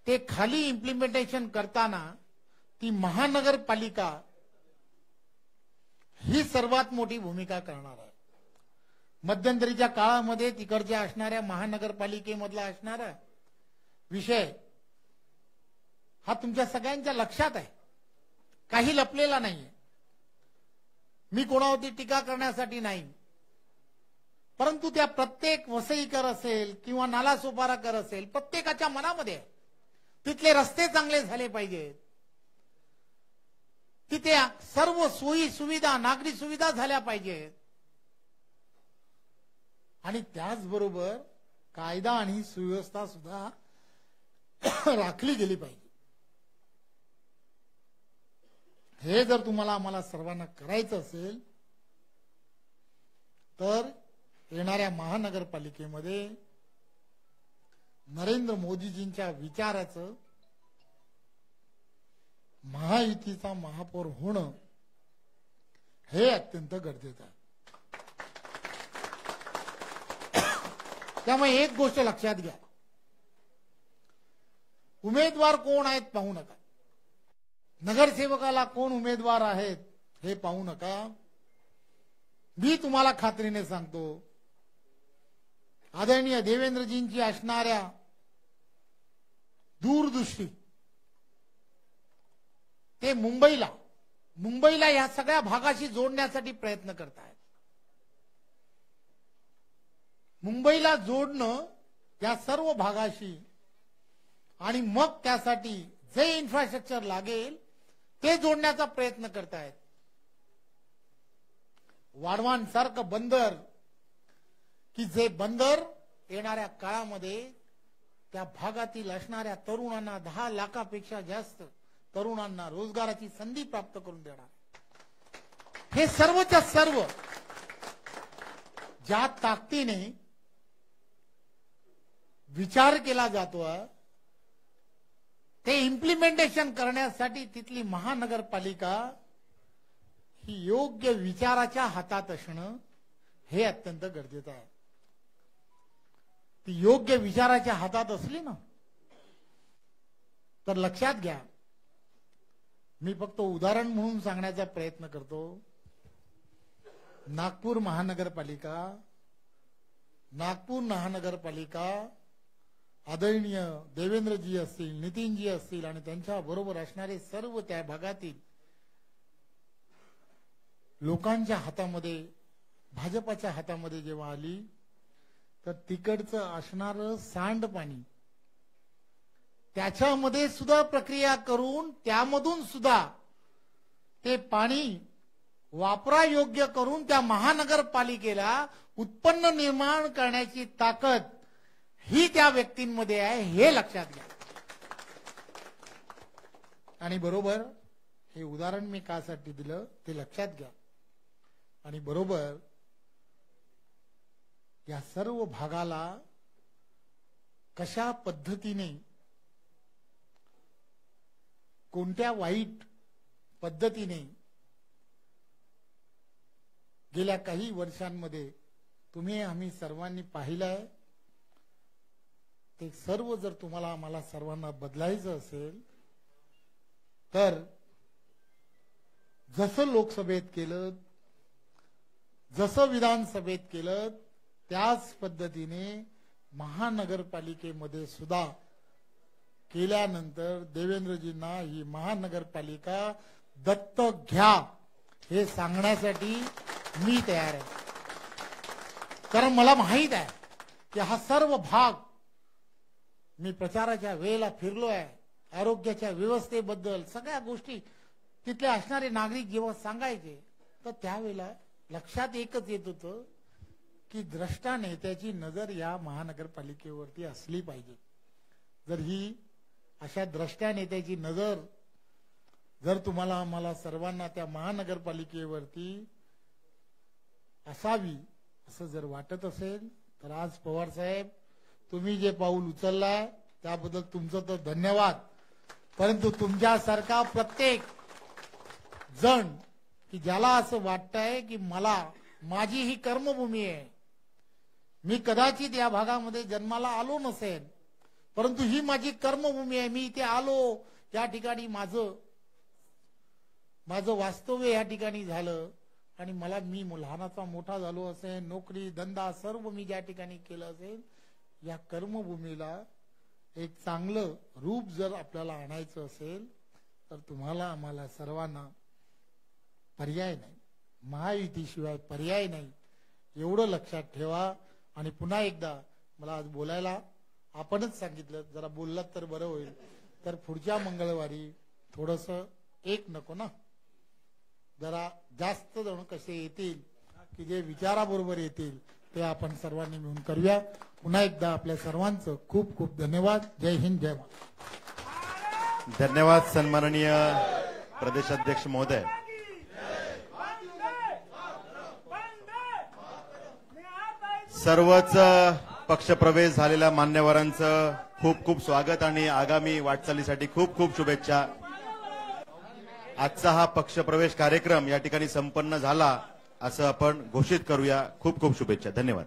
ते खाली इम्प्लिमेंटेशन करताना ती महानगरपालिका ही सर्वात मोठी भूमिका करणार आहे. मध्यंतरीच्या काळामध्ये तिकडच्या असणाऱ्या महानगरपालिकेमधला असणारा विषय हा तुमच्या सगळ्यांच्या लक्षात आहे, काही लपलेला नाहीये. मी कोणावरती टीका करण्यासाठी नाही, परंतु त्या प्रत्येक वसईकर असेल किंवा नालासोपाराकर असेल, प्रत्येकाच्या मनामध्ये तिथले रस्ते चांगले झाले पाहिजेत, तिथे सर्व सोयी सुविधा, नागरी सुविधा झाल्या पाहिजेत, आणि त्याचबरोबर कायदा आणि सुव्यवस्था सुद्धा राखली गेली पाहिजे. हे जर तुम्हाला आम्हाला सर्वांना करायचं असेल तर येणाऱ्या महानगरपालिकेमध्ये नरेंद्र मोदीजींच्या विचाराचं महायुतीचा महापौर होणं हे अत्यंत गरजेचं आहे. त्यामुळे एक गोष्ट लक्षात घ्या, उमेदवार कोण आहेत पाहू नका, नगरसेवकाला कोण उमेदवार आहेत हे पाहू नका. मी तुम्हाला खात्रीने सांगतो आदरणीय देवेंद्रजींची असणाऱ्या दूरदृष्टी, ते मुंबईला या सगळ्या भागाशी जोडण्यासाठी प्रयत्न करतायत. मुंबईला जोडणं या सर्व भागाशी, आणि मग त्यासाठी जे इन्फ्रास्ट्रक्चर लागेल ते जोडण्याचा प्रयत्न करतायत. वाढवांसारखं बंदर, की जे बंदर येणाऱ्या काळामध्ये त्या भागातील असणाऱ्या तरुणांना 10 लाखापेक्षा जास्त तरुणांना रोजगाराची संधी प्राप्त करून देणार. हे सर्वच्या सर्व ज्या ताकदीने विचार केला जातोय ते इम्प्लिमेंटेशन करण्यासाठी तिथली महानगरपालिका ही योग्य विचाराच्या हातात असणं हे अत्यंत गरजेचं आहे. ती योग्य विचाराच्या हातात असली ना तर लक्षात घ्या, मी फक्त उदाहरण म्हणून सांगण्याचा प्रयत्न करतो. नागपूर महानगरपालिका आदरणीय देवेंद्रजी असतील, नितीनजी असतील आणि त्यांच्या बरोबर असणारे सर्व त्या भागातील लोकांच्या हातामध्ये, भाजपाच्या हातामध्ये जेव्हा आली तर तिकडचं असणारं सांडपाणी त्याच्यामध्ये सुद्धा प्रक्रिया करून त्यामधून सुद्धा ते पाणी वापरायोग्य करून त्या महानगरपालिकेला उत्पन्न निर्माण करण्याची ताकद ही त्या व्यक्तींमध्ये आहे, हे लक्षात घ्या. आणि बरोबर हे उदाहरण मी कासाठी दिलं ते लक्षात घ्या. आणि बरोबर या सर्व भागाला कशा पद्धतीने, कोणत्या वाईट पद्धतीने गेल्या काही वर्षांमध्ये तुम्ही आम्ही सर्वांनी पाहिलंय, ते सर्व जर तुम्हाला आम्हाला सर्वांना बदलायचं असेल तर जसं लोकसभेत केलं, जसं विधानसभेत केलं, त्याच पद्धतीने महानगरपालिकेमध्ये सुद्धा केल्यानंतर देवेंद्रजींना ही महानगरपालिका दत्तक घ्या हे सांगण्यासाठी मी तयार आहे. कारण मला माहित आहे की हा सर्व भाग मी प्रचाराच्या वेळेला फिरलो आहे. आरोग्याच्या व्यवस्थेबद्दल सगळ्या गोष्टी तिथले असणारे नागरिक जेव्हा सांगायचे तर त्यावेळेला लक्षात एकच येत होतं की द्रष्टा नेत्याची नजर या महानगरपालिकेवरती असली पाहिजे. जर ही अशा द्रष्टा नेत्याची नजर जर तुम्हाला आम्हाला सर्वांना त्या महानगरपालिकेवरती असावी असं जर वाटत असेल तर आज पवार साहेब तुम्ही जे पाऊल उचललाय त्याबद्दल तुमचं तर धन्यवाद. परंतु तुमच्यासारखा प्रत्येक जण की ज्याला असं वाटतंय की माझी ही कर्मभूमी आहे, मी कदाचित या भागामध्ये जन्माला आलो नसेल परंतु ही माझी कर्मभूमी आहे, मी इथे आलो, या ठिकाणी माझं वास्तव्य या ठिकाणी झालं आणि मी लहानाचा मोठा झालो असेल, नोकरी धंदा सर्व मी ज्या ठिकाणी केलं असेल, या कर्मभूमीला एक चांगलं रूप जर आपल्याला आणायचं असेल तर तुम्हाला आम्हाला सर्वांना पर्याय नाही, महायुतीशिवाय पर्याय नाही एवढं लक्षात ठेवा. आणि पुन्हा एकदा मला आज बोलायला आपणच सांगितलं, जरा बोललात तर बरं होईल. तर पुढच्या मंगळवारी थोडस एक नको ना, जरा जास्त जण कसे येतील की जे विचाराबरोबर येतील ते आपण सर्वांनी मिळून करूया. पुन्हा एकदा आपल्या सर्वांचं खूप खूप धन्यवाद. जय हिंद, जय महाराष्ट्र. धन्यवाद सन्माननीय प्रदेशाध्यक्ष महोदय. सर्वच पक्षप्रवेश झालेल्या मान्यवरांचं खूप खूप स्वागत आणि आगामी वाटचालीसाठी खूप खूप शुभेच्छा. आजचा हा पक्षप्रवेश कार्यक्रम या ठिकाणी संपन्न झाला असं आपण घोषित करूया. खूप खूप शुभेच्छा. धन्यवाद.